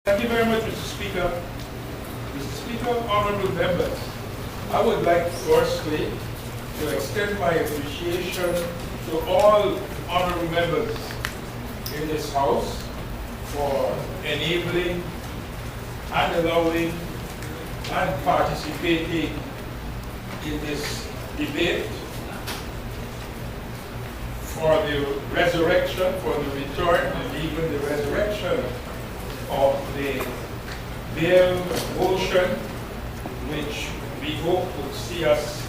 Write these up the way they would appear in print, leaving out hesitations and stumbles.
Thank you very much, Mr. Speaker. Mr. Speaker, honorable members, I would like firstly to extend my appreciation to all honorable members in this House for enabling and allowing and participating in this debate for the resurrection, for the return, and even the resurrection of the bill motion, which we hope would see us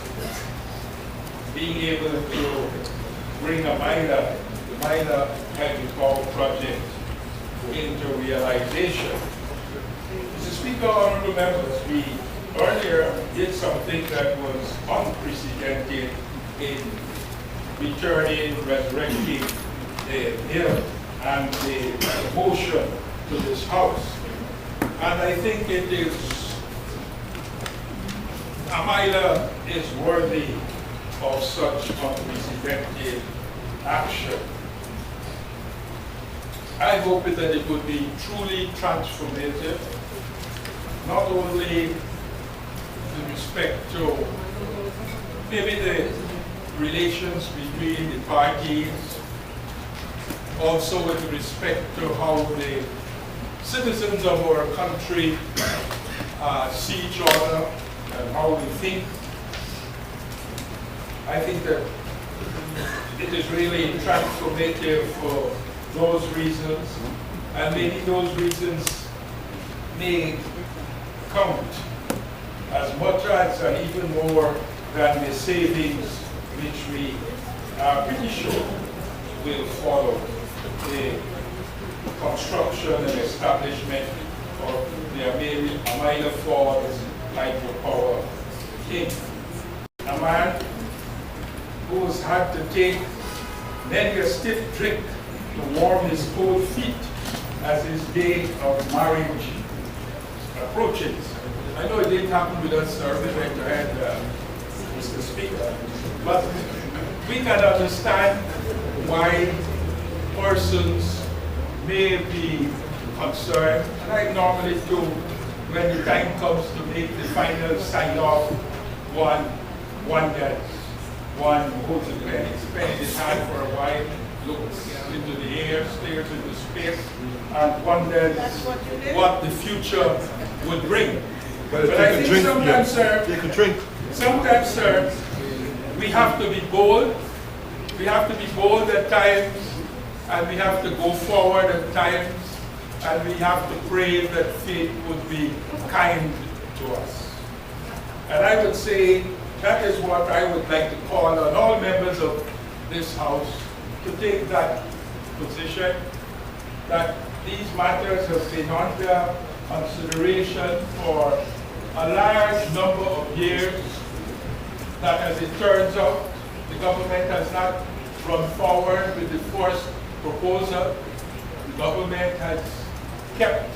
being able to bring a minor hydropower project into realization. Mr. Speaker, honorable members, we earlier did something that was unprecedented in returning, resurrecting the bill and the motion to this House. And I think it is, Amila is worthy of such unprecedented action. I hope that it would be truly transformative, not only with respect to maybe the relations between the parties, also with respect to how the citizens of our country see each other and how we think. I think that it is really transformative for those reasons, and maybe those reasons may count as much as and even more than the savings which we are pretty sure will follow the construction and establishment of the Amila Falls hydropower plant. A man who has had to take many a stiff drink to warm his cold feet as his day of marriage approaches. I know it didn't happen with us, sir, right ahead, Mr. Speaker, but we can understand why persons may be concerned, and I normally do, when the time comes to make the final sign-off, one holds a pen, spends his hand for a while, looks into the air, stares into space, and wonders what the future would bring. But I think sometimes, sir, we have to be bold. We have to be bold at times, and we have to go forward at times, and we have to pray that fate would be kind to us. And I would say that is what I would like to call on all members of this House to take that position, that these matters have been under consideration for a large number of years, that as it turns out, the government has not run forward with the first proposal. The government has kept,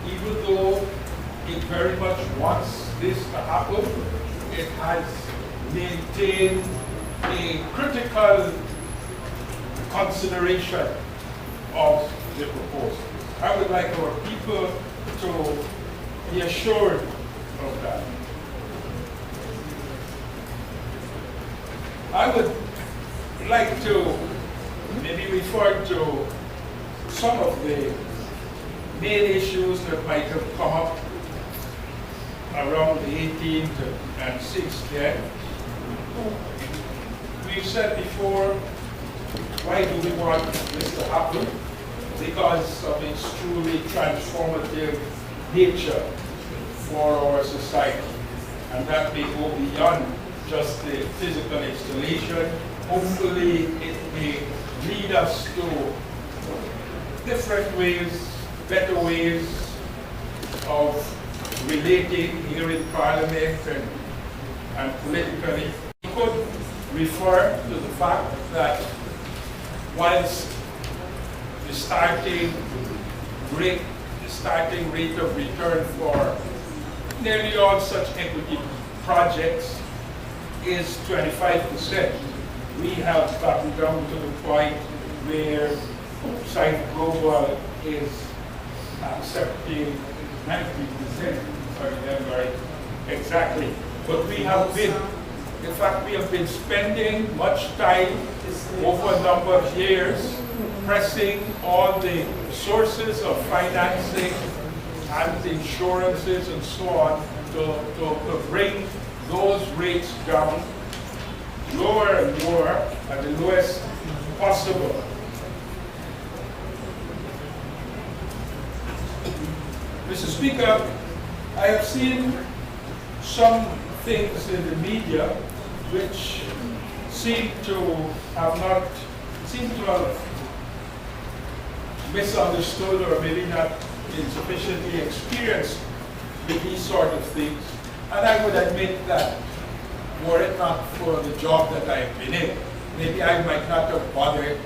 even though it very much wants this to happen, it has maintained a critical consideration of the proposal. I would like our people to be assured of that. I would like to maybe refer to some of the main issues that might have come up around the 18th and 16th. We've said before, why do we want this to happen? Because of its truly transformative nature for our society. And that may go beyond just the physical installation. Hopefully it may lead us to different ways, better ways of relating here in Parliament and politically. We could refer to the fact that whilst the starting rate of return for nearly all such equity projects is 25%, we have gotten down to the point where Site Global is accepting 90%, if I remember it exactly. But we have been, in fact, we have been spending much time over a number of years pressing all the sources of financing and insurances and so on to bring those rates down lower and lower at the lowest possible. Mr. Speaker, I have seen some things in the media which seem to have misunderstood or maybe not been sufficiently experienced with these sort of things. And I would admit that were it not for the job that I've been in, maybe I might not have bothered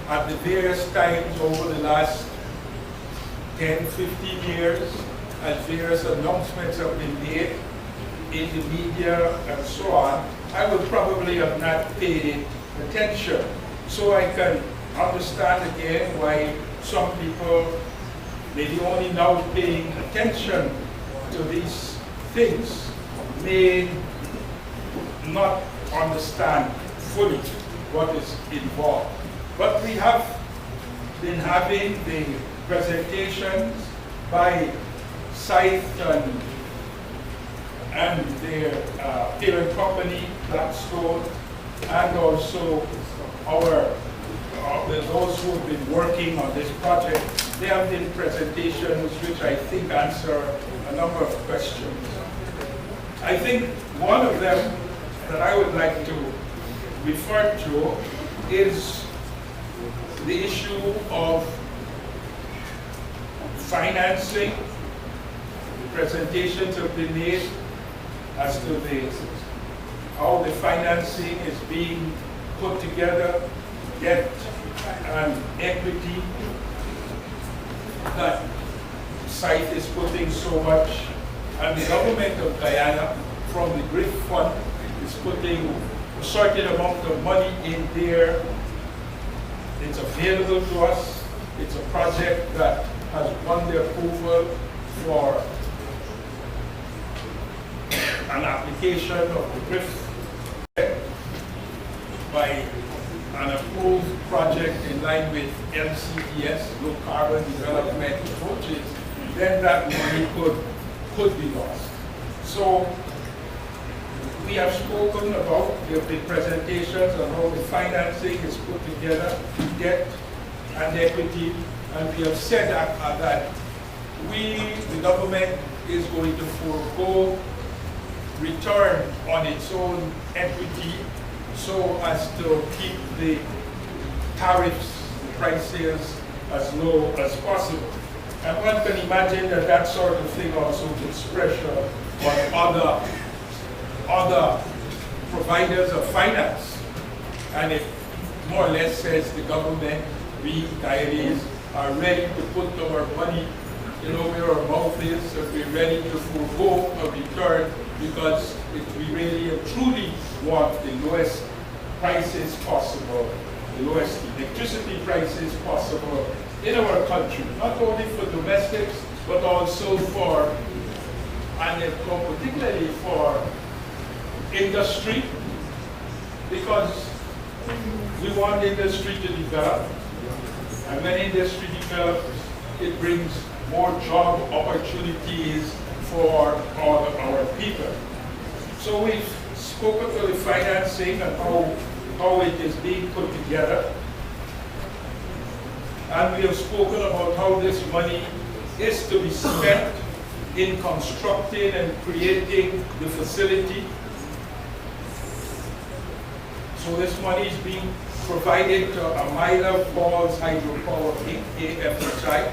at the various times over the last 10, 15 years, as various announcements have been made in the media and so on. I would probably have not paid it attention. So I can understand again why some people maybe only now paying attention to these things may not understand fully what is involved. But we have been having the presentations by Scythe and their parent company, Blackstone, and also those who have been working on this project. There have been presentations which I think answer a number of questions. I think one of them that I would like to refer to is the issue of financing. The presentations have been made as to how the financing is being put together, debt and equity, that Scythe is putting so much, and the government of Guyana from the GRIF Fund is putting a certain amount of money in there. It's available to us. It's a project that has won the approval for an application of the GRIF by an approved project in line with LCDS, low carbon development approaches, then that money could be lost. So we have spoken about the presentations on how the financing is put together, debt and equity, and we have said that the government is going to forego return on its own equity so as to keep the tariffs, the prices, as low as possible. And one can imagine that that sort of thing also puts pressure on other providers of finance. And it more or less says the government, we Guyanese, are ready to put our money, where our mouth is, and we're ready to forego a return because we really and truly want the lowest prices possible, the lowest electricity prices possible in our country, not only for domestics, but also for, and particularly for industry, because we want industry to develop, and when industry develops, it brings more job opportunities for all of our people. So we've spoken to the financing and how it is being put together. And we have spoken about how this money is to be spent in constructing and creating the facility. So this money is being provided to Amila Falls Hydropower Inc., AFHI.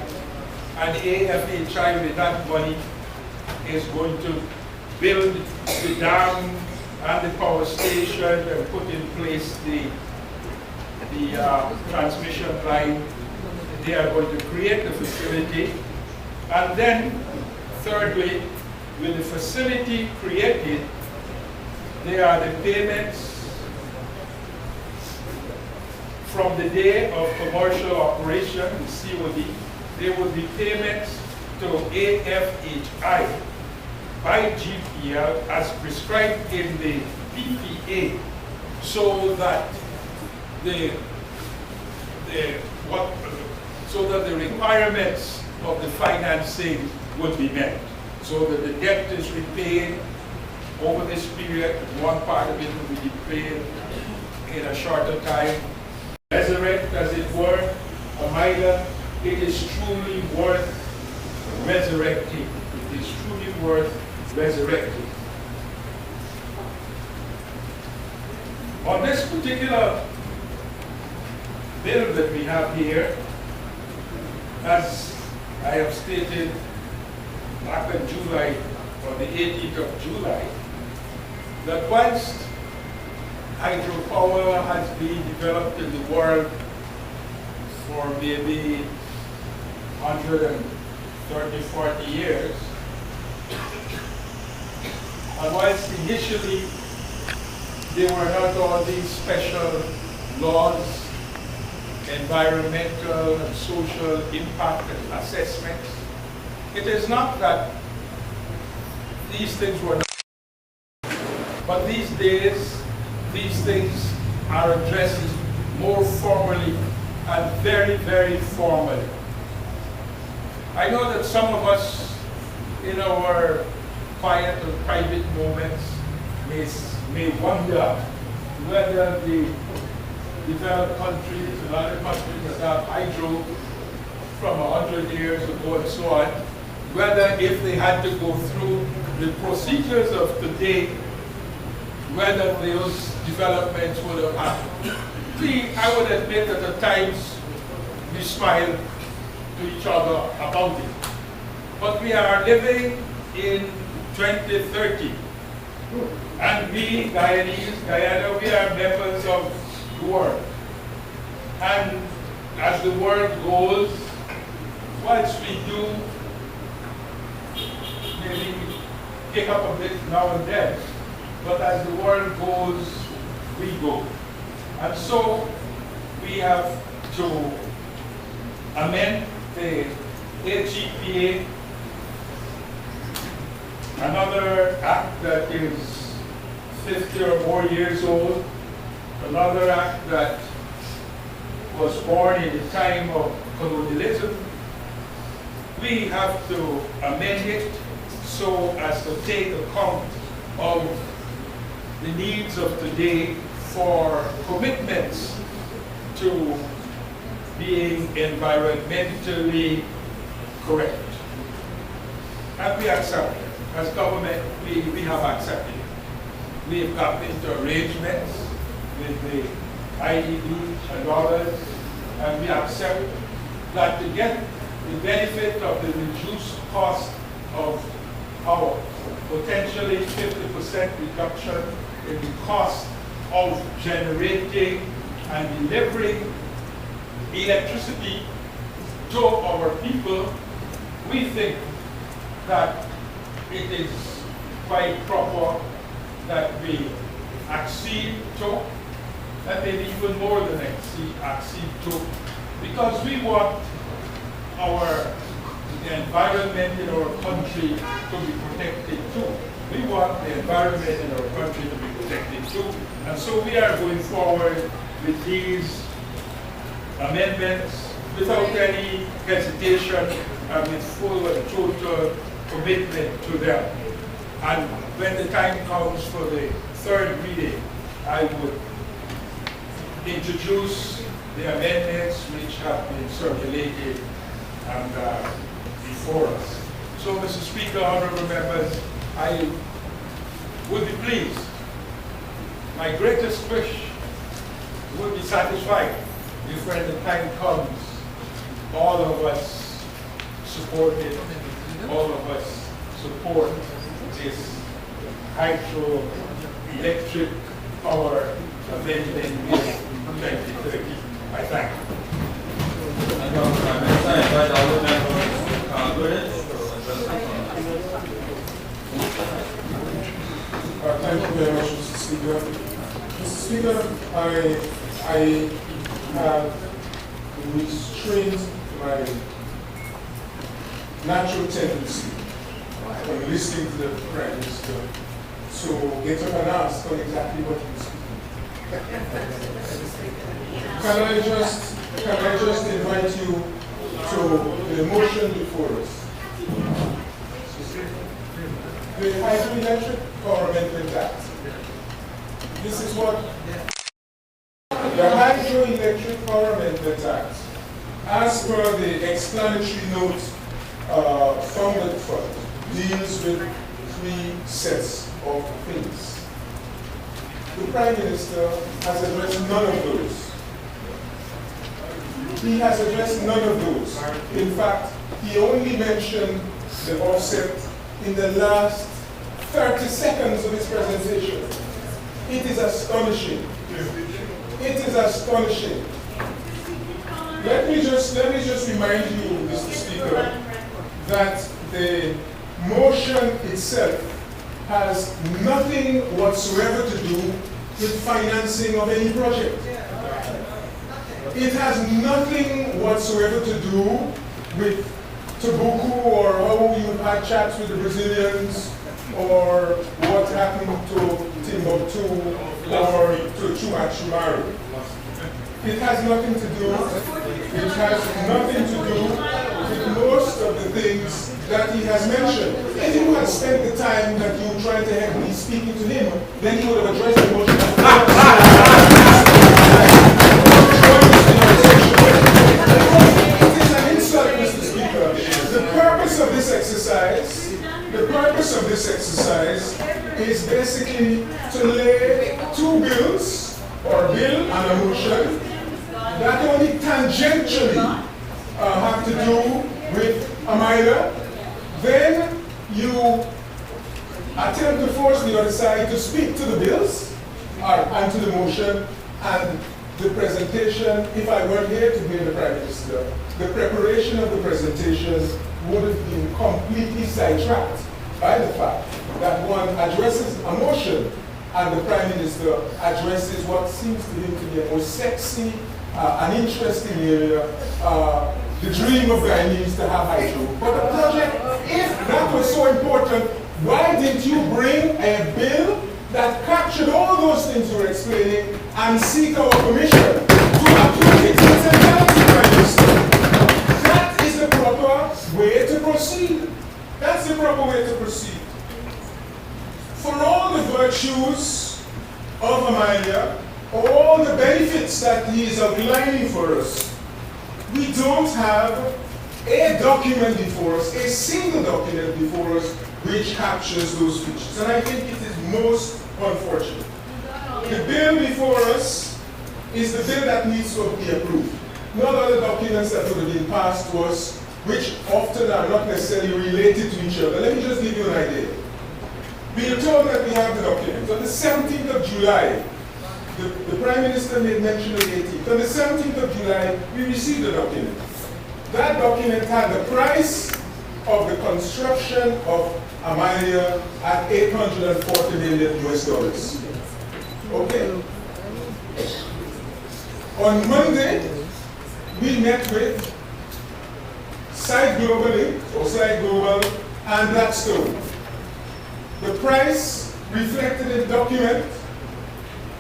And AFHI, with that money, is going to build the dam and the power station and put in place the transmission line. They are going to create the facility. And then, thirdly, with the facility created, there are the payments from the day of commercial operation, the COD. There will be payments to AFHI by GPL as prescribed in the PPA, so that the requirements of the financing would be met, so that the debt is repaid over this period. One part of it will be paid in a shorter time. Resurrect, as it were, a minor. It is truly worth resurrecting. It is truly worth resurrecting. On this particular bill that we have here, as I have stated back in July, on the 18th of July, that whilst hydropower has been developed in the world for maybe 130, 40 years, and whilst initially there were not all these special laws, environmental and social impact assessments, it is not that these things were not, but these days these things are addressed more formally and very, very formally. I know that some of us in our quiet and private moments may wonder whether the developed countries and other countries that have hydro from 100 years ago and so on, whether if they had to go through the procedures of today, whether those developments would have happened. I would admit that at times we smile to each other about it. But we are living in 2030. And we, Guyana, we are members of the world. And as the world goes, whilst we do maybe pick up a bit now and then, but as the world goes, we go. And so we have to amend the HGPA, another act that is 50 or more years old, another act that was born in the time of colonialism. We have to amend it so as to take account of the needs of today for commitments to being environmentally correct. And we accept it. As government, we have accepted it. We have come into arrangements with the IDB and others, and we accept that to get the benefit of the reduced cost of power, potentially 50% reduction in the cost of generating and delivering electricity to our people, we think that it is quite proper that we accede to, and maybe even more than accede to, because we want the environment in our country to be protected too. We want the environment in our country to be protected too. And so we are going forward with these amendments without any hesitation and with full and total commitment to them. And when the time comes for the third reading, I would introduce the amendments which have been circulated and before us. So, Mr. Speaker, honorable members, I would be pleased. My greatest wish would be satisfied if when the time comes, all of us support it, all of us support this hydroelectric power amendment bill 2030. I thank you. Thank you very much, Mr. Speaker. Mr. Speaker, I have restrained my natural tendency when listening to the Prime Minister to get up and ask on exactly what he's speaking. Can I just invite you to the motion before us? The Hydroelectric Power Amendment Act. This is what the Hydroelectric Power Amendment Act, as per the explanatory note from the front, deals with three sets of things. The Prime Minister has addressed none of those. He has addressed none of those. In fact, he only mentioned the offset in the last 30 seconds of his presentation. It is astonishing. It is astonishing. Let me just remind you, Mr. Speaker, that the motion itself has nothing whatsoever to do with financing of any project. It has nothing whatsoever to do with Tobuku or how you had chats with the Brazilians or what happened to Timbuktu or to Chumari. It has nothing to do with most of the things that he has mentioned. If you had spent the time that you were trying to have me speaking to him, then he would have addressed the motion. It is an insult, Mr. Speaker. The purpose of this exercise is basically to lay two bills, or a bill and a motion, that only tangentially have to do with Amida. Then you attempt to force the other side to speak to the bills and to the motion, and the presentation, if I weren't here to be the Prime Minister, the preparation of the presentation would have been completely sidetracked by the fact that one addresses a motion and the Prime Minister addresses what seems to him to be a most sexy, an interesting area, the dream of Guyanese to have hydro. But the project, if that was so important, why didn't you bring a bill that captured all those things you were explaining and seek our permission to approve it in its entirety, Prime Minister? That is the proper way to proceed. That's the proper way to proceed. For all the virtues of Amalia, all the benefits that he is outlining for us, we don't have a document before us, a single document before us, which captures those features. And I think it is most unfortunate. The bill before us is the bill that needs to be approved. Not other documents that would have been passed to us, which often are not necessarily related to each other. Let me just give you an idea. We are told that we have the document. On the 17th of July, the Prime Minister made mention of the 18th. On the 17th of July, we received the document. That document had the price of the construction of Amalia at $840 million US. Okay. On Monday, we met with Site Global Inc. or Site Global and Blackstone. The price reflected in the document,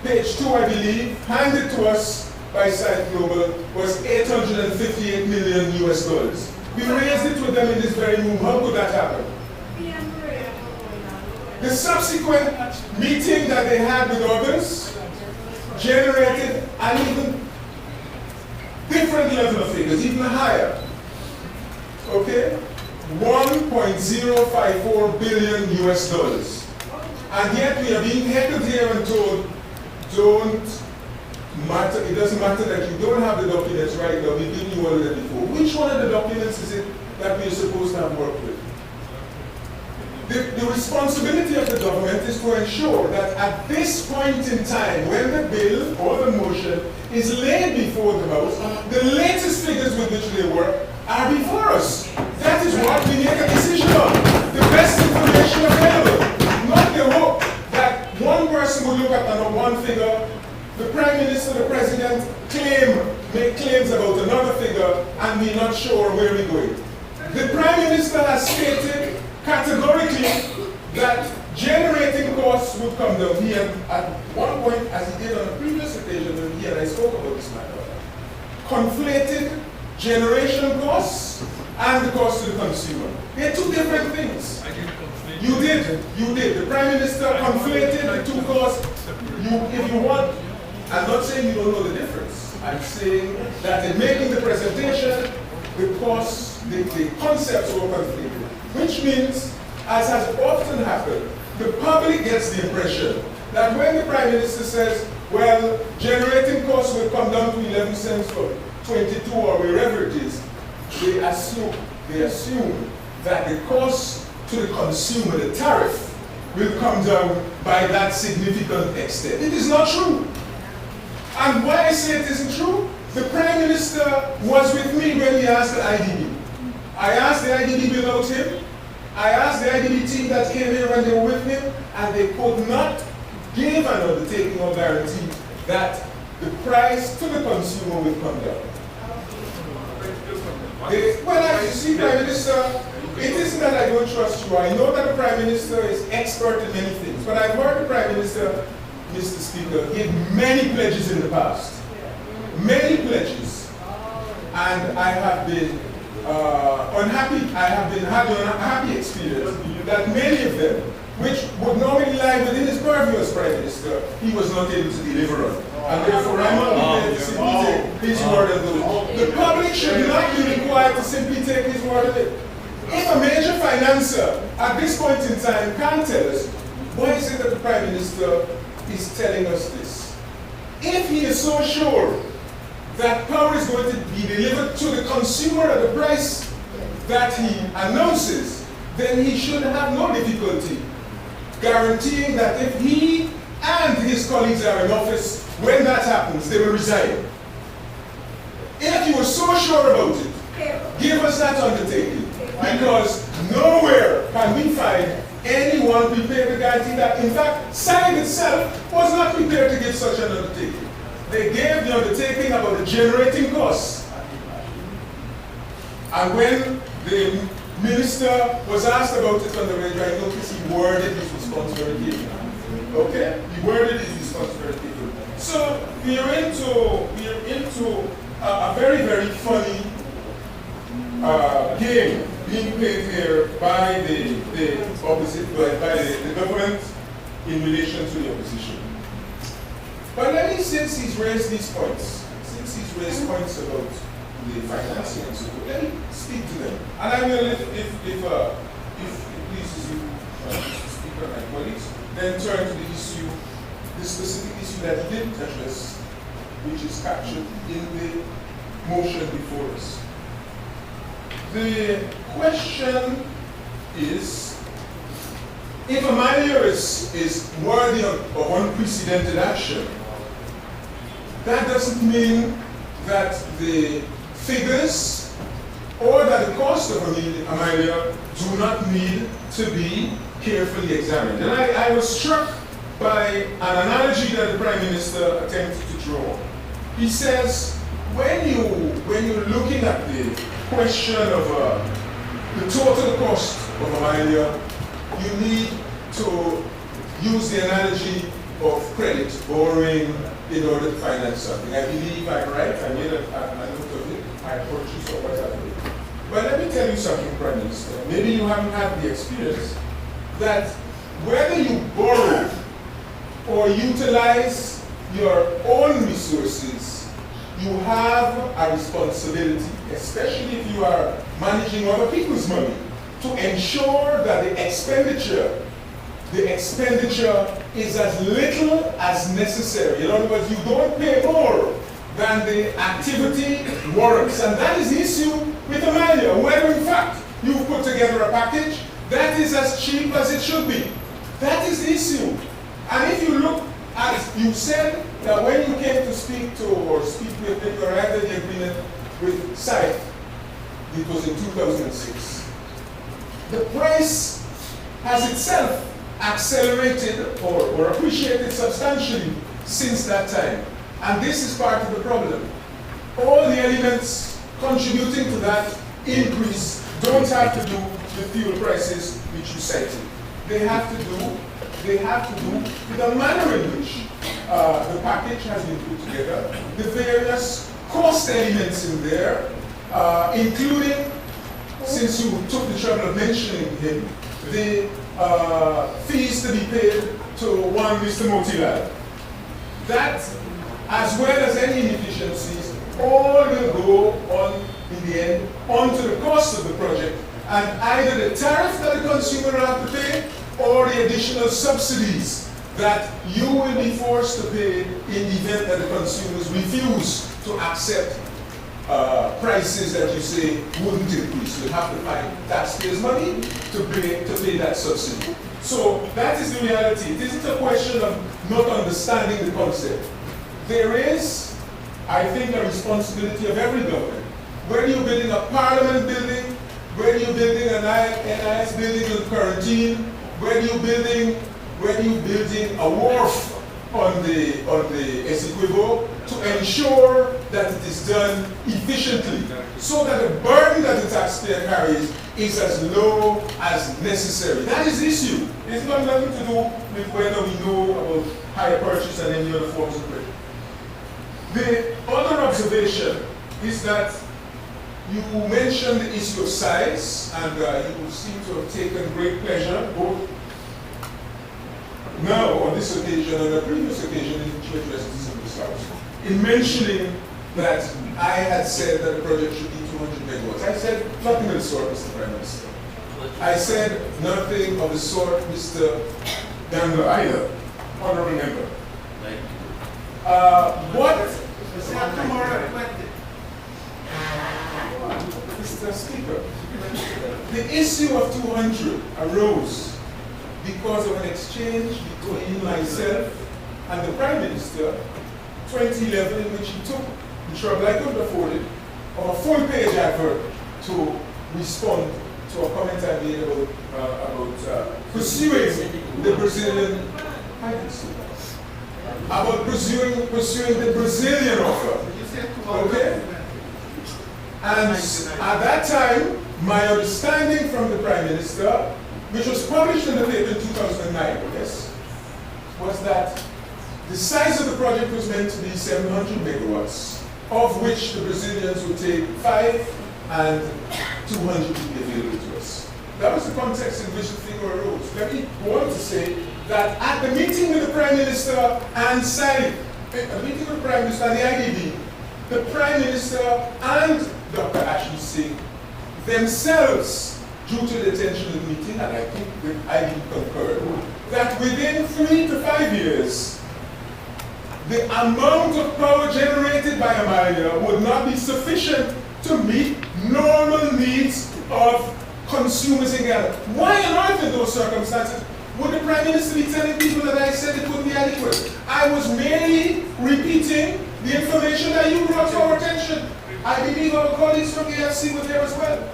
page 2, I believe, handed to us by Site Global, was $858 million US. We raised it with them in this very room. How could that happen? The subsequent meeting that they had with others generated an even different level of figures, even higher. Okay? $1.054 billion US. And yet we are being heckled here and told, don't matter, it doesn't matter that you don't have the documents right now, we've given you all of them before. Which one of the documents is it that we're supposed to have worked with? The responsibility of the government is to ensure that at this point in time, when the bill or the motion is laid before the House, the latest figures with which they work are before us. That is what we make a decision on. The best information available. Not the hope that one person will look at one figure, the Prime Minister, the President make claims about another figure, and we're not sure where we're going. The Prime Minister down, he had, at one point, as he did on a previous occasion when he and I spoke about this matter, conflated generation costs and the cost to the consumer. They're two different things. I didn't conflate. You did. The Prime Minister conflated the two costs. If you want, I'm not saying you don't know the difference. I'm saying that in making the presentation, the costs, the concepts were conflated. Which means, as has often happened, the public gets the impression that when the Prime Minister says, well, generating costs will come down to 11 cents for 22 or wherever it is, they assume that the cost to the consumer, the tariff, will come down by that significant extent. It is not true. And why I say it isn't true? The Prime Minister was with me when he asked the IDB. I asked the IDB without him. I asked the IDB team that came here when they were with him, and they could not give an undertaking or guarantee that the price to the consumer will come down. Well, you see, Prime Minister, it isn't that I don't trust you. I know that the Prime Minister is expert in many things, but I've heard the Prime Minister, Mr. Speaker, give many pledges in the past. Many pledges. And I have been unhappy. I have been having an unhappy experience that many of them, which would normally lie within his purview as Prime Minister, he was not able to deliver on. And therefore, I'm not prepared to simply take his word on those. The public should not be required to simply take his word on it. If a major financier at this point in time can't tell us, why is it that the Prime Minister is telling us this? If he is so sure that power is going to be delivered to the consumer at the price that he announces, then he should have no difficulty guaranteeing that if he and his colleagues are in office, when that happens, they will resign. If you are so sure about it, give us that undertaking. Because nowhere can we find anyone prepared to guarantee that. In fact, SAG itself was not prepared to give such an undertaking. They gave the undertaking about the generating costs. And when the minister was asked about it on the radio, I noticed he worded his response very carefully. Okay? He worded his response very carefully. So we are into a very, very funny game being played here by the opposite, by the government in relation to the opposition. But let me, since he's raised these points, about the financing and so forth, let me speak to them. And I will, if it pleases you, Mr. Speaker, and my colleagues, then turn to the issue, the specific issue that he didn't address, which is captured in the motion before us. The question is, if a manager is worthy of unprecedented action, that doesn't mean that the figures or that the cost of a manager do not need to be carefully examined. And I was struck by an analogy that the Prime Minister attempted to draw. He says, when you're looking at the question of the total cost of a manager, you need to use the analogy of credit, borrowing in order to finance something. I believe I'm right. I made a note of it. I purchased or whatever. But let me tell you something, Prime Minister. Maybe you haven't had the experience that whether you borrow or utilize your own resources, you have a responsibility, especially if you are managing other people's money, to ensure that the expenditure is as little as necessary. In other words, you don't pay more than the activity warrants. And that is the issue with the manager, whether in fact you've put together a package that is as cheap as it should be. That is the issue. And if you look at, you said that when you came to speak with him, you arrived at the agreement with SAIF, it was in 2006. The price has itself accelerated or appreciated substantially since that time. And this is part of the problem. All the elements contributing to that increase don't have to do with fuel prices which you cited. they have to do with the manner in which the package has been put together, the various cost elements in there, including, since you took the trouble of mentioning him, the fees to be paid to one Mr. Motilal. That, as well as any inefficiencies, all will go on, in the end, onto the cost of the project, and either the tariff that the consumer will have to pay, or the additional subsidies that you will be forced to pay in the event that the consumers refuse to accept prices that you say wouldn't increase. You'll have to find taxpayers' money to pay that subsidy. So that is the reality. It isn't a question of not understanding the concept. There is, I think, a responsibility of every government. Whether you're building a parliament building, whether you're building an NIS building in quarantine, whether you're building a wharf on the Essequibo, to ensure that it is done efficiently, so that the burden that the taxpayer carries is as low as necessary. That is the issue. It's got nothing to do with whether we know about hire purchase and any other forms of credit. The other observation is that you mentioned the issue of size, and you seem to have taken great pleasure, both now on this occasion and a previous occasion in which you addressed this in this house, in mentioning that I had said that the project should be 200 megawatts. I said nothing of the sort, Mr. Prime Minister. I said nothing of the sort, Mr. Daniel either, honorable member. Mr. Speaker, the issue of 200 arose because of an exchange between myself and the Prime Minister, 2011, in which he took the trouble, I couldn't afford it, of a full-page advert to respond to a comment I made about pursuing the Brazilian, pursuing the Brazilian offer. Okay? And at that time, my understanding from the Prime Minister, which was published in the paper in 2009, yes, was that the size of the project was meant to be 700 megawatts, of which the Brazilians would take 5 and 200 would be available to us. That was the context in which the figure arose. Let me go on to say that at the meeting with the Prime Minister and SAID, a meeting with the Prime Minister and the IDB, the Prime Minister and Dr. Ashley Singh themselves, due to the attention of the meeting, and I think the IDB concurred, that within 3 to 5 years, the amount of power generated by Amalia would not be sufficient to meet normal needs of consumers in Ghana. Why on earth in those circumstances would the Prime Minister be telling people that I said it wouldn't be adequate? I was merely repeating the information that you brought to our attention. I believe our colleagues from the AFC were there as well.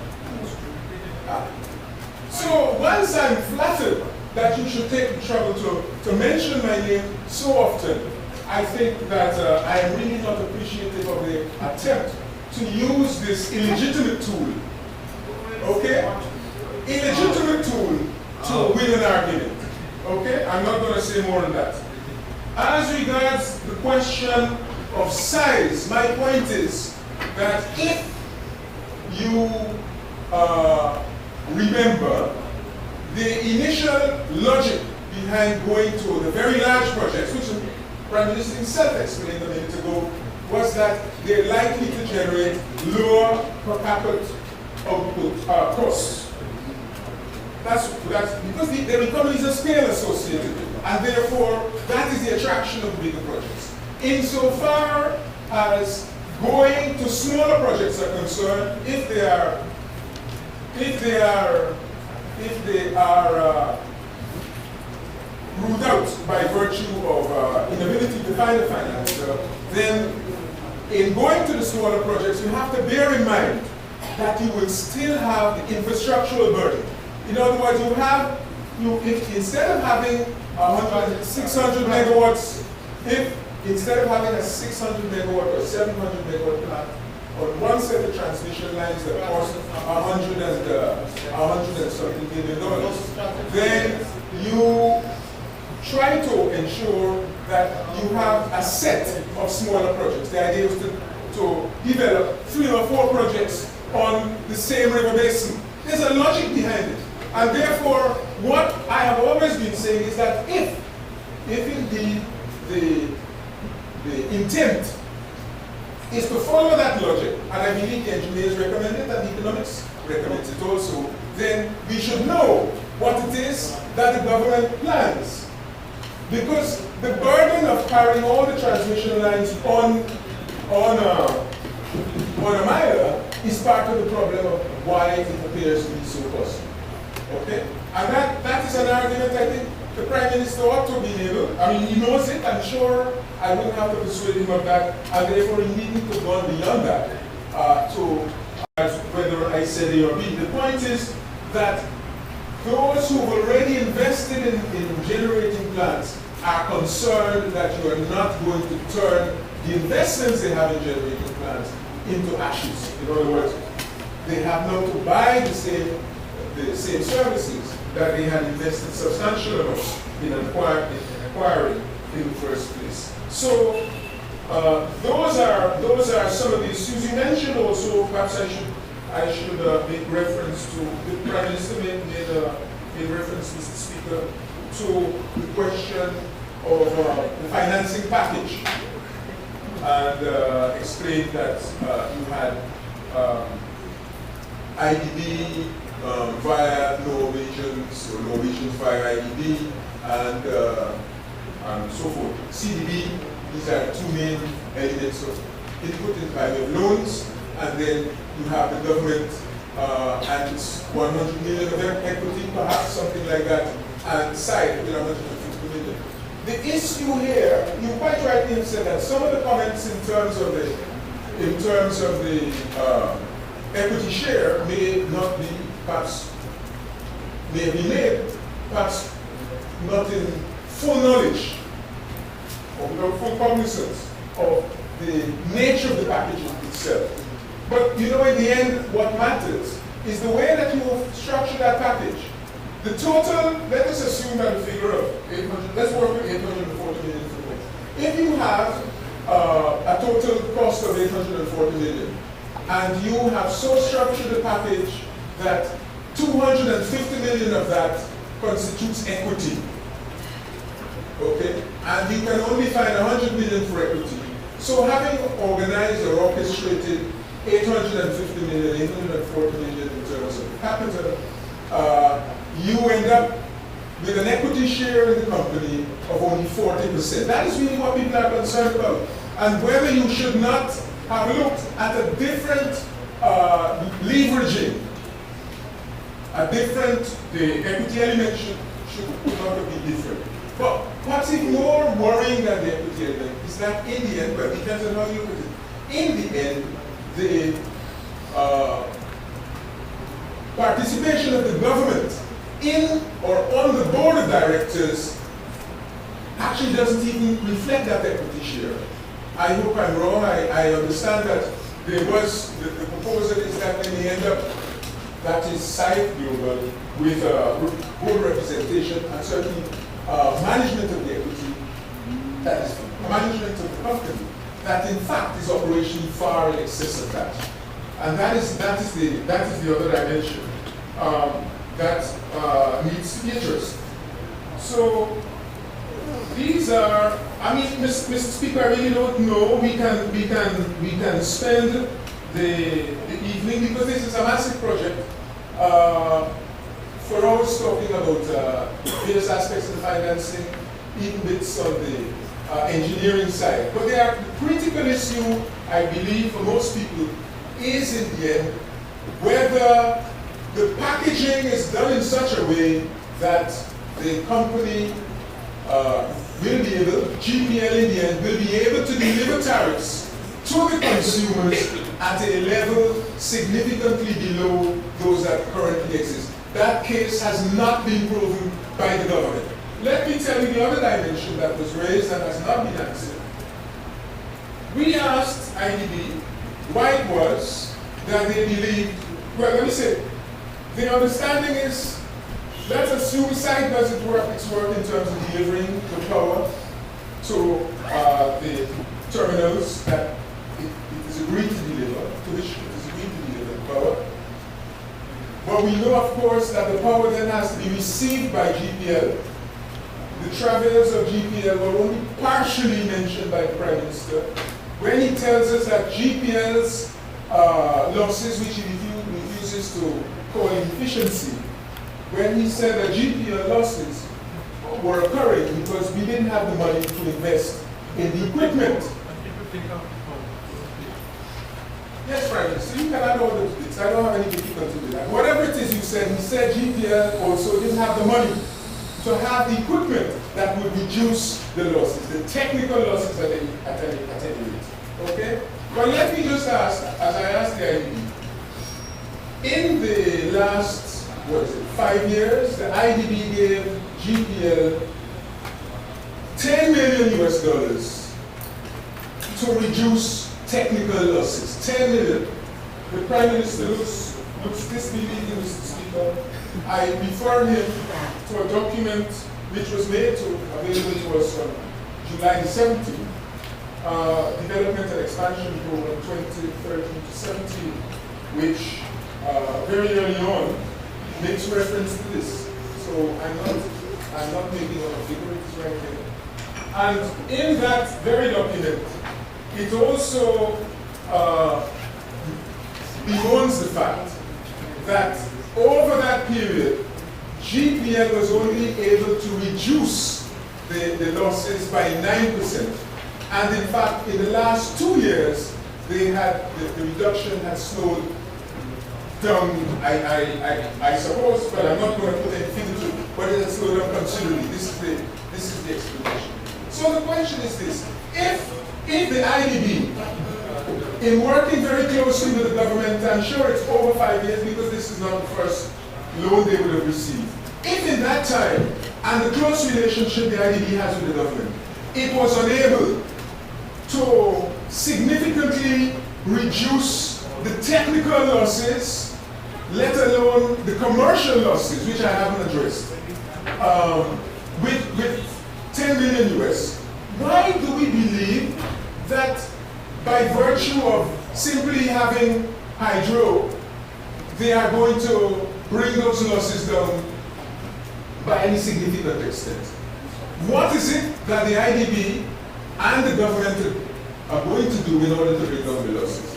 So once I'm flattered that you should take the trouble to mention my name so often, I think that I am really not appreciative of the attempt to use this illegitimate tool, okay? Illegitimate tool to win an argument, okay? I'm not going to say more than that. As regards the question of size, my point is that if you remember the initial logic behind going to the very large projects, which the Prime Minister himself explained a minute ago, was that they're likely to generate lower per capita output costs. That's because there are economies of scale associated with it, and therefore that is the attraction of bigger projects. Insofar as going to smaller projects are concerned, if they are ruled out by virtue of inability to find a financier, then in going to the smaller projects, you have to bear in mind that you will still have the infrastructural burden. In other words, if instead of having 600 megawatts, instead of having a 600 megawatt or 700 megawatt plant on one set of transmission lines that cost $100 and something $1 million, then try to ensure that you have a set of smaller projects. The idea is to develop 3 or 4 projects on the same river basin. There's a logic behind it. And therefore, what I have always been saying is that if indeed the intent is to follow that logic, and I believe the engineers recommend it and economics recommends it also, then we should know what it is that the government plans. Because the burden of carrying all the transmission lines on a mile is part of the problem of why it appears to be so costly. Okay? And that is an argument I think the Prime Minister ought to be able, I mean, he knows it, I'm sure I wouldn't have to persuade him of that, and therefore he needn't to go beyond that whether I said A or B. The point is that those who've already invested in generating plants are concerned that you are not going to turn the investments they have in generating plants into ashes. In other words, they have now to buy the same services that they had invested substantial amounts in acquiring in the first place. So those are some of the issues. You mentioned also, perhaps I should make reference to, the Prime Minister made reference, Mr. Speaker, to the question of the financing package, and explained that you had IDB via Norwegians, or Norwegians via IDB, and so forth. CDB, these are 2 main elements of input in by way of loans, and then you have the government and 100 million of equity, perhaps something like that, and side with 150 million. The issue here, you quite rightly have said that some of the comments in terms of the equity share may not be, perhaps, may be made, perhaps not in full knowledge or without full cognizance of the nature of the package itself. But you know, in the end, what matters is the way that you structure that package. The total, let us assume that the figure of 800, let's work with 840 million for this. If you have a total cost of 840 million, and you have so structured the package that 250 million of that constitutes equity, okay? And you can only find 100 million for equity. So having organized or orchestrated 850 million, 840 million in terms of capital, you end up with an equity share in the company of only 40%. That is really what people are concerned about. And whether you should not have looked at a different leveraging, the equity element should not be different. But what's even more worrying than the equity element is that in the end, but it depends on how you look at it, in the end, the participation of the government in or on the board of directors actually doesn't even reflect that equity share. I hope I'm wrong. I understand that there was, the proposal is that they may end up, that is side global, with board representation and certainly management of the equity, that is management of the company, that in fact is operationally far in excess of that. And that is the other dimension that needs to be addressed. So these are, I mean, Mr. Speaker, I really don't know. We can spend the evening, because this is a massive project, for hours talking about various aspects of the financing, even bits on the engineering side. But the critical issue, I believe, for most people, is in the end whether the packaging is done in such a way that the company will be able, GPL in the end, will be able to deliver tariffs to the consumers at a level significantly below those that currently exist. That case has not been proven by the government. Let me tell you the other dimension that was raised and has not been answered. We asked IDB why it was that they believed, well, let me say, the understanding is let's assume site doesn't work, it's work in terms of delivering the power to the terminals that it is agreed to deliver, to which it is agreed to deliver the power. But we know, of course, that the power then has to be received by GPL. The travails of GPL were only partially mentioned by the Prime Minister when he tells us that GPL's losses, which he refuses to call inefficiency, when he said that GPL losses were occurring because we didn't have the money to invest in the equipment. Yes, Prime Minister, you can add all those bits. I don't have any difficulty with that. Whatever it is you said, he said GPL also didn't have the money to have the equipment that would reduce the losses, the technical losses at any rate. Okay? But let me just ask, as I asked the IDB, in the last, 5 years, the IDB gave GPL $10 million US dollars to reduce technical losses. 10 million. The Prime Minister looks disbelieving, Mr. Speaker. I refer him to a document which was made available to us on July 17th, Development and Expansion Program 2013 to 17, which very early on makes reference to this. So I'm not making up a figure, it is right here. And in that very document, it also bemoans the fact that over that period, GPL was only able to reduce the losses by 9%. And in fact, in the last 2 years, the reduction had slowed down, I suppose, but I'm not going to put any figure to it, but it has slowed down considerably. This is the explanation. So the question is this: if the IDB, in working very closely with the government, I'm sure it's over 5 years because this is not the first loan they would have received. If in that time, and the close relationship the IDB has with the government, it was unable to significantly reduce the technical losses, let alone the commercial losses, which I haven't addressed, with 10 million US, why do we believe that by virtue of simply having hydro, they are going to bring those losses down by any significant extent? What is it that the IDB and the government are going to do in order to bring down the losses?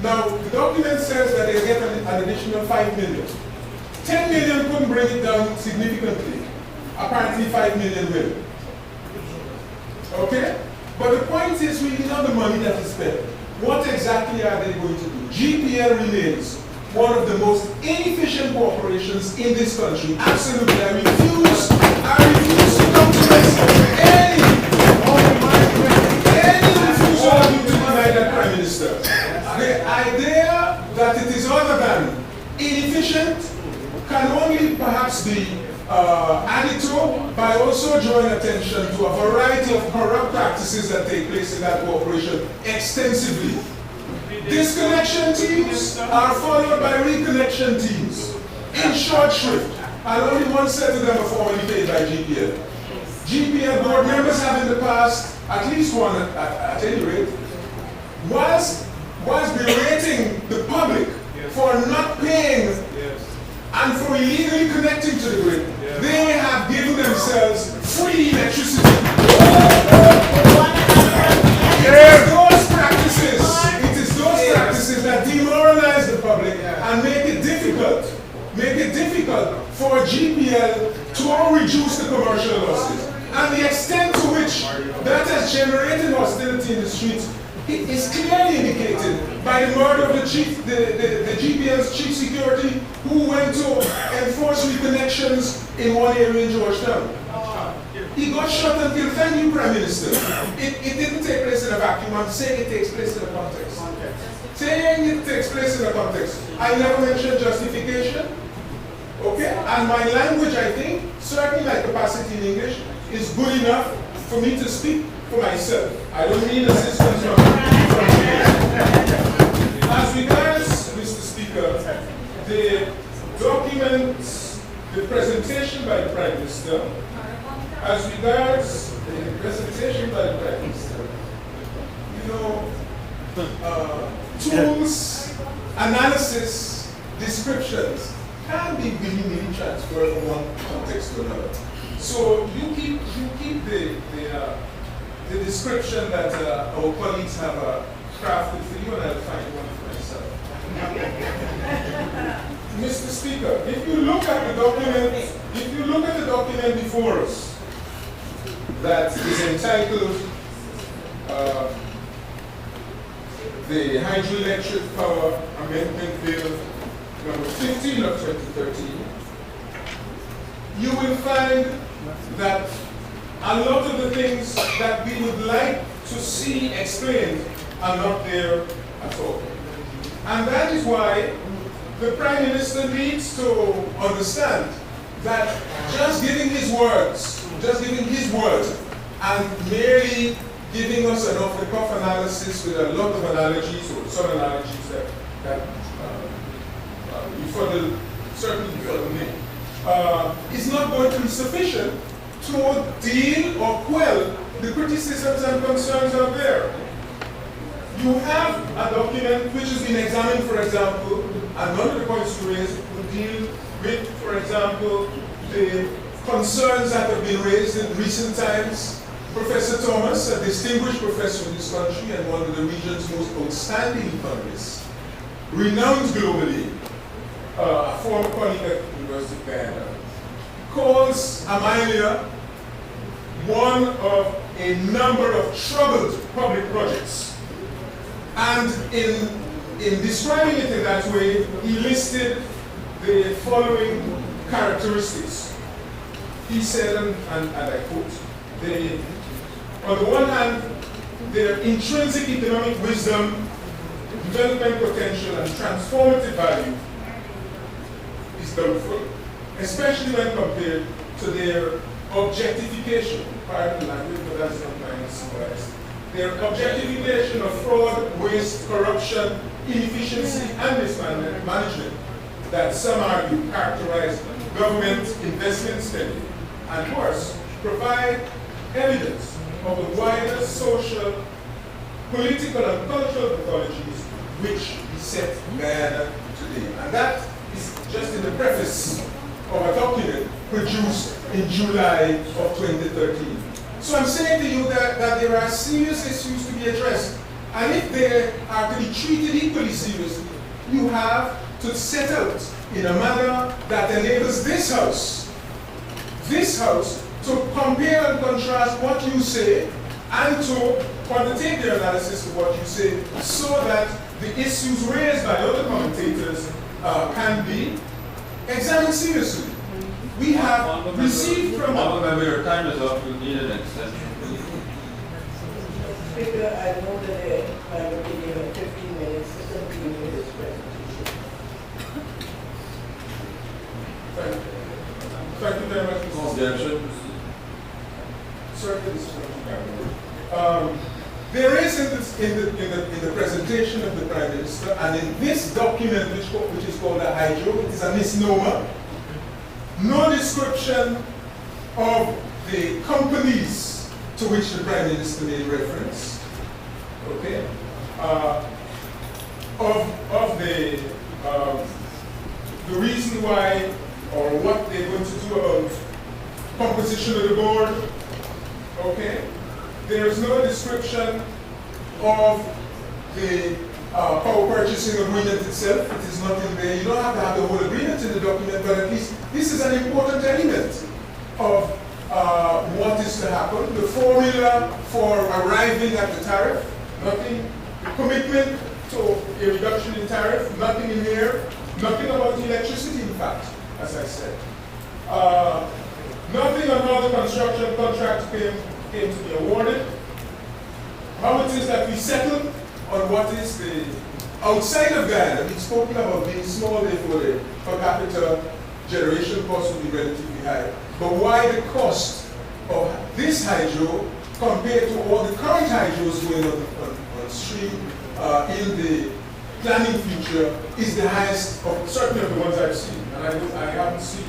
Now, the document says that they get an additional 5 million. 10 million couldn't bring it down significantly. Apparently 5 million will. Okay? But the point is really not the money that is spent. What exactly are they going to do? GPL remains one of the most inefficient corporations in this country. Absolutely. I refuse to come to any refusal of you to deny that, Prime Minister. The idea that it is other than inefficient can only perhaps be added to by also drawing attention to a variety of corrupt practices that take place in that corporation extensively. Disconnection teams are followed by reconnection teams in short shrift, and only one set of them are formally paid by GPL. GPL board members have in the past, at least one at any rate, was berating the public for not paying and for illegally connecting to the grid. They have given themselves free electricity. It is those practices that demoralize the public and make it difficult for GPL to reduce the commercial losses. And the extent to which that has generated hostility in the streets is clearly indicated by the murder of the GPL's chief security, who went to enforce reconnections in one area in Georgetown. He got shot and killed. Thank you, Prime Minister. It didn't take place in a vacuum. I'm saying it takes place in a context. Saying it takes place in a context. I never mentioned justification. Okay? And my language, I think, certainly my capacity in English, is good enough for me to speak for myself. I don't need assistance from you. As regards, Mr. Speaker, the documents the presentation by the Prime Minister, as regards the presentation by the Prime Minister, you know, tools, analysis, descriptions can be really transferred from one context to another. So you keep the description that our colleagues have crafted for you, and I'll find one for myself. Mr. Speaker, if you look at the document before us that is entitled the Hydroelectric Power Amendment Bill number 15 of 2013, you will find that a lot of the things that we would like to see explained are not there at all. And that is why the Prime Minister needs to understand that just giving his words, and merely giving us an off-the-cuff analysis with a lot of analogies, or some analogies that certainly befuddle me, is not going to be sufficient to deal or quell the criticisms and concerns out there. You have a document which has been examined, for example, and one of the points you raised would deal with, for example, the concerns that have been raised in recent times. Professor Thomas, a distinguished professor in this country and one of the region's most outstanding economists, renowned globally, a former colleague at the University of Guyana, calls Amalia one of a number of troubled public projects. And in describing it in that way, he listed the following characteristics. He said, and I quote, on the one hand, their intrinsic economic wisdom, development potential, and transformative value is doubtful, especially when compared to their objectification, pardon the language, but that's not my symbolized. Their objectification of fraud, waste, corruption, inefficiency, and mismanagement that some argue characterize government investment spending, and worse, provide evidence of the wider social, political, and cultural pathologies which beset Guyana today. And that is just in the preface of a document produced in July of 2013. So I'm saying to you that there are serious issues to be addressed. And if they are to be treated equally seriously, you have to set out in a manner that enables this House to compare and contrast what you say and to undertake the analysis of what you say so that the issues raised by other commentators can be examined seriously. We have received from... Honorable Member, your time is up. You need an extension. Speaker, I know that I will be given 15 minutes to continue this presentation. Thank you very much, Mr. Objection. Certainly, there is in the presentation of the Prime Minister, and in this document which is called a hydro, it is a misnomer, no description of the companies to which the Prime Minister made reference, okay, of the reason why or what they're going to do about composition of the board, okay. There is no description of the power purchasing agreement itself. It is not in there. You don't have to have the whole agreement in the document, but at least this is an important element of what is to happen. The formula for arriving at the tariff, nothing, the commitment to a reduction in tariff, nothing in here, nothing about electricity, in fact, as I said. Nothing on how the construction contract came to be awarded, how it is that we settle on what is the outside of Guyana. We've spoken about being small, therefore the per capita generation cost will be relatively high. But why the cost of this hydro compared to all the current hydros going on stream in the planning future is the highest of certainly of the ones I've seen. And I haven't seen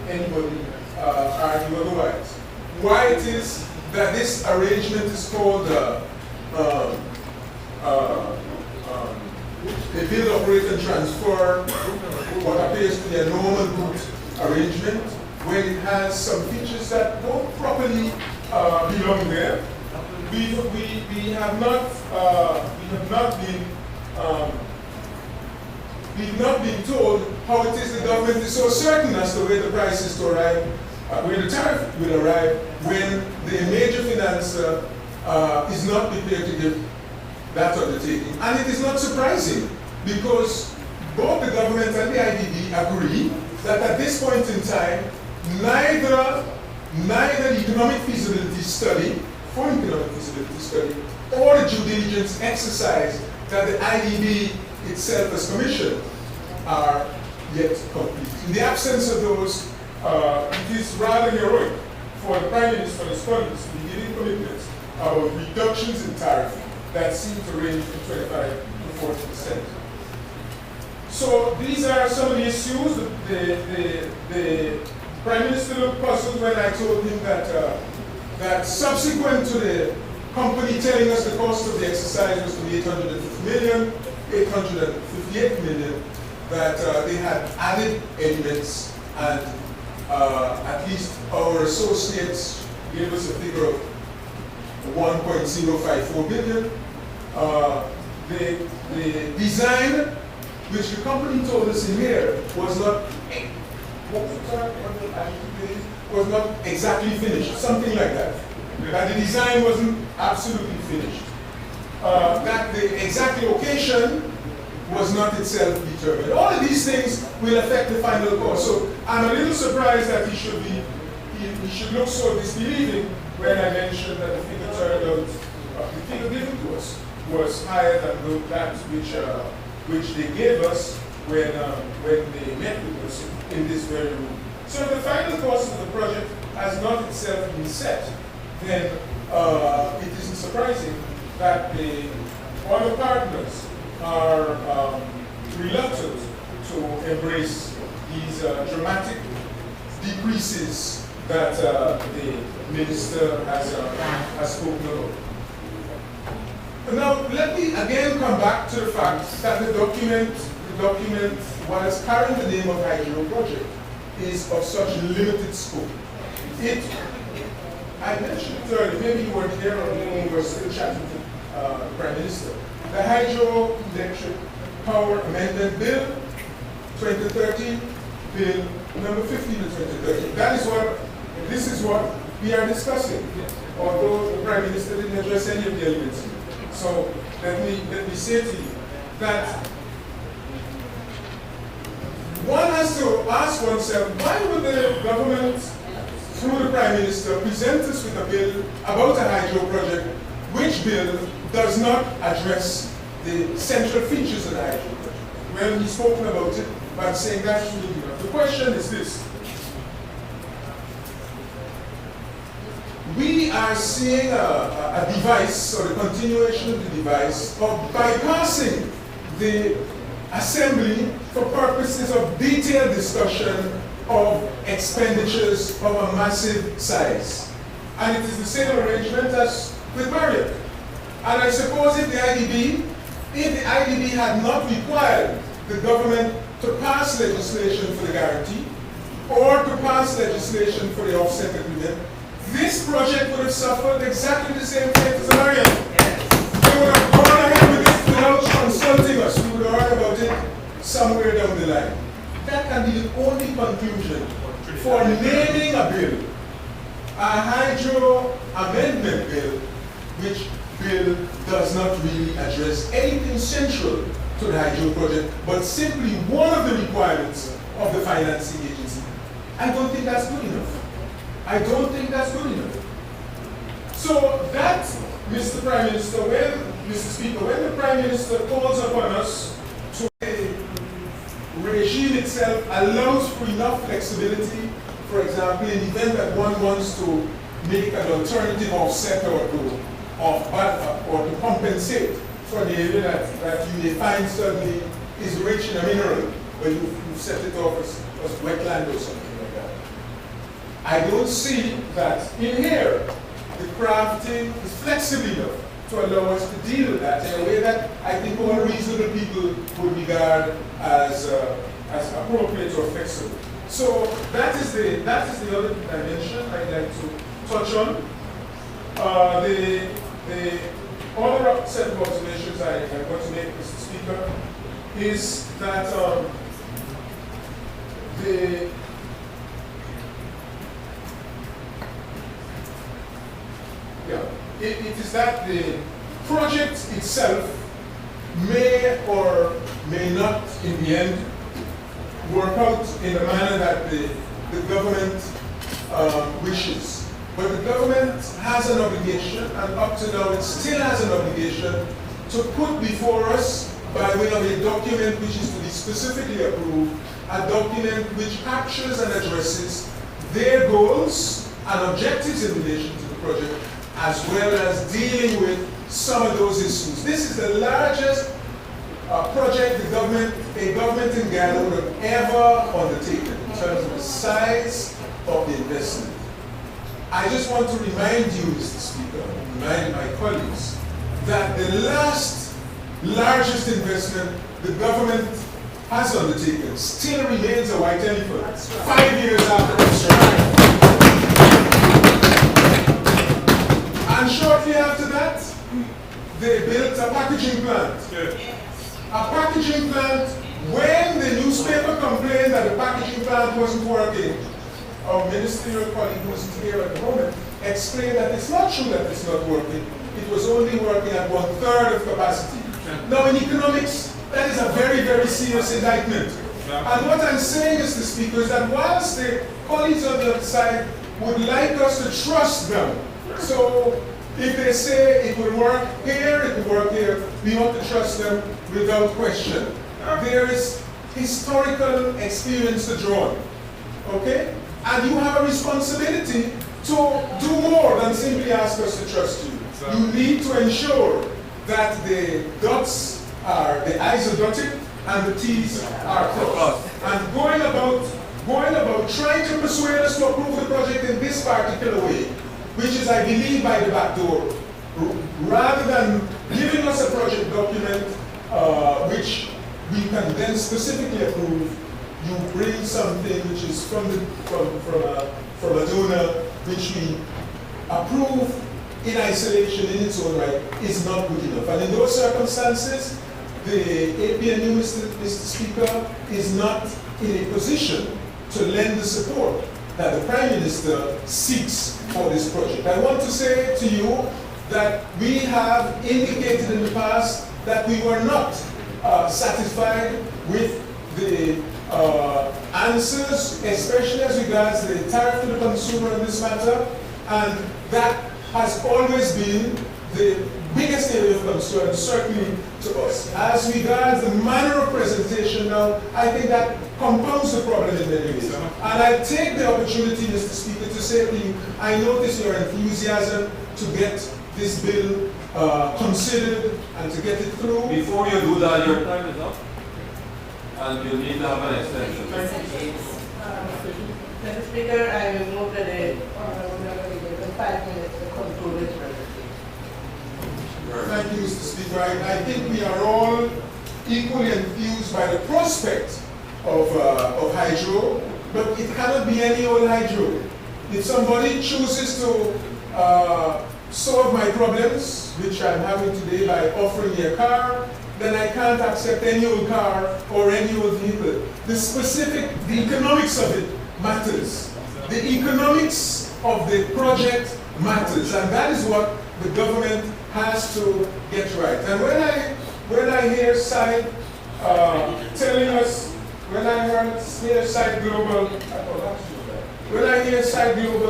anybody argue otherwise. Why it is that this arrangement is called a bill operate and transfer, what appears to be a normal good arrangement, when it has some features that don't properly belong there. We have not been told how it is the government is so certain as to where the price is to arrive, where the tariff will arrive, when the major financer is not prepared to give that undertaking. And it is not surprising, because both the government and the IDB agree that at this point in time, neither the economic feasibility study, foreign economic feasibility study, or the due diligence exercise that the IDB itself has commissioned are yet complete. In the absence of those, it is rather heroic for the Prime Minister and his colleagues to be giving commitments about reductions in tariff that seem to range from 25 to 40%. So these are some of the issues. The Prime Minister looked puzzled when I told him that subsequent to the company telling us the cost of the exercise was to be 850 million, 858 million, that they had added elements, and at least our associates gave us a figure of 1.054 billion. The design, which the company told us in here, was not exactly finished, something like that. That the design wasn't absolutely finished. That the exact location was not itself determined. All of these things will affect the final cost. So I'm a little surprised that he should look so disbelieving when I mentioned that the figure turned out, the figure given to us was higher than that which they gave us when they met with us in this very room. So if the final cost of the project has not itself been set, then it isn't surprising that all the partners are reluctant to embrace these dramatic decreases that the minister has spoken about. Now, let me again come back to the fact that the document, whilst carrying the name of Hydro Project, is of such limited scope. I mentioned it earlier, maybe you weren't here or we were still chatting to the Prime Minister. The Hydroelectric Power Amendment Bill 2013, Bill number 15 of 2013. This is what we are discussing, although the Prime Minister didn't address any of the elements. So let me say to you that one has to ask oneself, why would the government, through the Prime Minister, present us with a bill about a hydro project, which bill does not address the central features of the hydro project? Well, he's spoken about it, but I'm saying that shouldn't be enough. The question is this. We are seeing a device, or the continuation of the device, of bypassing the assembly for purposes of detailed discussion of expenditures of a massive size. And it is the same arrangement as with Parliamentary. And I suppose if the IDB had not required the government to pass legislation for the guarantee, or to pass legislation for the offset agreement, this project would have suffered exactly the same fate as Parliamentary. They would have gone ahead with it without consulting us. We would have heard about it somewhere down the line. That can be the only conclusion for naming a bill, a hydro amendment bill, which bill does not really address anything central to the hydro project, but simply one of the requirements of the financing agency. I don't think that's good enough. I don't think that's good enough. So that, Mr. Prime Minister, Mr. Speaker, when the Prime Minister calls upon us to the regime itself allows for enough flexibility, for example, in the event that one wants to make an alternative offset or to compensate for the area that you may find suddenly is rich in a mineral, but you've set it off as wetland or something like that. I don't see that in here the crafting is flexible enough to allow us to deal with that in a way that I think all reasonable people would regard as appropriate or flexible. So that is the other dimension I'd like to touch on. The other set of observations I want to make, Mr. Speaker, is that it is that the project itself may or may not, in the end, work out in the manner that the government wishes. But the government has an obligation, and up to now it still has an obligation, to put before us, by way of a document which is to be specifically approved, a document which captures and addresses their goals and objectives in relation to the project, as well as dealing with some of those issues. This is the largest project a government in Ghana would have ever undertaken in terms of the size of the investment. I just want to remind you, Mr. Speaker, remind my colleagues, that the largest investment the government has undertaken still remains a white elephant. Right. 5 years after the strike. And shortly after that, they built a packaging plant. A packaging plant, when the newspaper complained that the packaging plant wasn't working, our ministerial colleague who isn't here at the moment explained that it's not true that it's not working. It was only working at 1/3 of capacity. Now in economics, that is a very, very serious indictment. And what I'm saying, Mr. Speaker, is that whilst the colleagues on the other side would like us to trust them, so if they say it will work here, it will work here, we want to trust them without question. There is historical experience to draw on, okay? And you have a responsibility to do more than simply ask us to trust you. You need to ensure that the I's are dotted and the T's are crossed. And going about trying to persuade us to approve the project in this particular way, which is, I believe, by the back door, rather than giving us a project document which we can then specifically approve, you bring something which is from a donor, which we approve in isolation in its own right, is not good enough. And in those circumstances, the APNU, Mr. Speaker, is not in a position to lend the support that the Prime Minister seeks for this project. I want to say to you that we have indicated in the past that we were not satisfied with the answers, especially as regards the tariff to the consumer in this matter, and that has always been the biggest area of concern, certainly to us. As regards the manner of presentation now, I think that compounds the problem in many ways. And I take the opportunity, Mr. Speaker, to say to you, I notice your enthusiasm to get this bill considered and to get it through. Before you do that, your time is up. And you need to have an extension. Mr. Speaker, I will move that the honorable member be given 5 minutes to conclude his presentation. Thank you, Mr. Speaker. I think we are all equally enthused by the prospect of hydro, but it cannot be any old hydro. If somebody chooses to solve my problems, which I'm having today by offering me a car, then I can't accept any old car or any old vehicle. The economics of it matters. The economics of the project matters, and that is what the government has to get right. And when I hear Side telling us, when I hear Side Global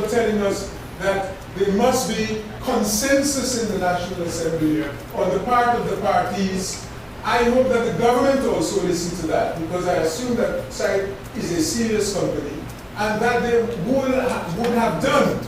telling us that there must be consensus in the National Assembly on the part of the parties, I hope that the government also listens to that, because I assume that SIDE is a serious company, and that they would have done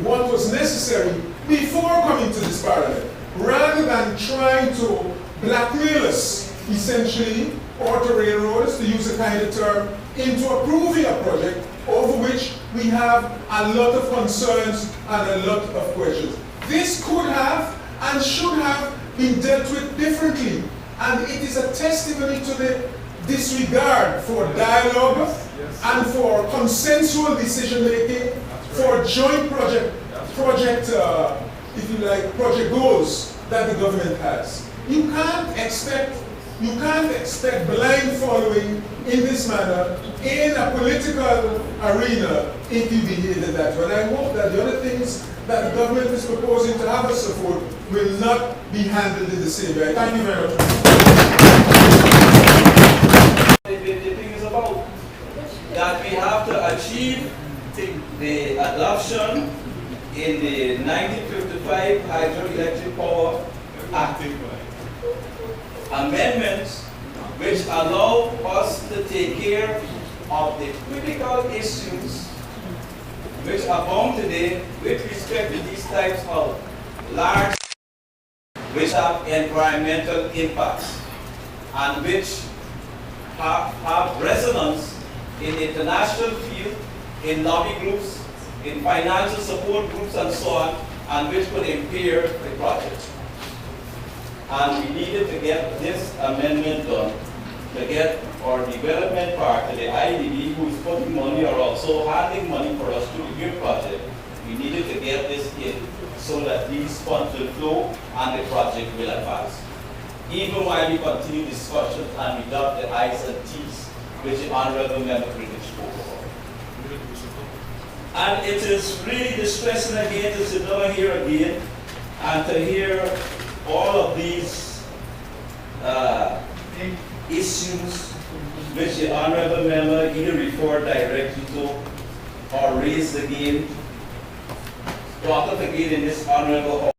what was necessary before coming to this Parliament, rather than trying to blackmail us, essentially, or to railroad us, to use a kind of term, into approving a project over which we have a lot of concerns and a lot of questions. This could have and should have been dealt with differently, and it is a testimony to the disregard for dialogue and for consensual decision making, for joint project goals that the government has. You can't expect blind following in this manner in a political arena if you behave in that way. And I hope that the other things that the government is proposing to have us support will not be handled in the same way. Thank you very much. The thing is about that we have to achieve the adoption in the 1955 Hydroelectric Power Act amendments which allow us to take care of the critical issues which abound today with respect to these types of large which have environmental impacts and which have resonance in the international field, in lobby groups, in financial support groups and so on, and which could impair the project. And we needed to get this amendment done to get our development partner, the IDB, who is putting money or also handing money for us to the new project. We needed to get this in so that these funds will flow and the project will advance. Even while we continue discussions and we dot the I's and T's, which the Honorable Member Greenwich spoke about. And it is really distressing again to sit down here again and to hear all of these issues which the Honorable Member either referred directly to or raised again, brought up again in this Honorable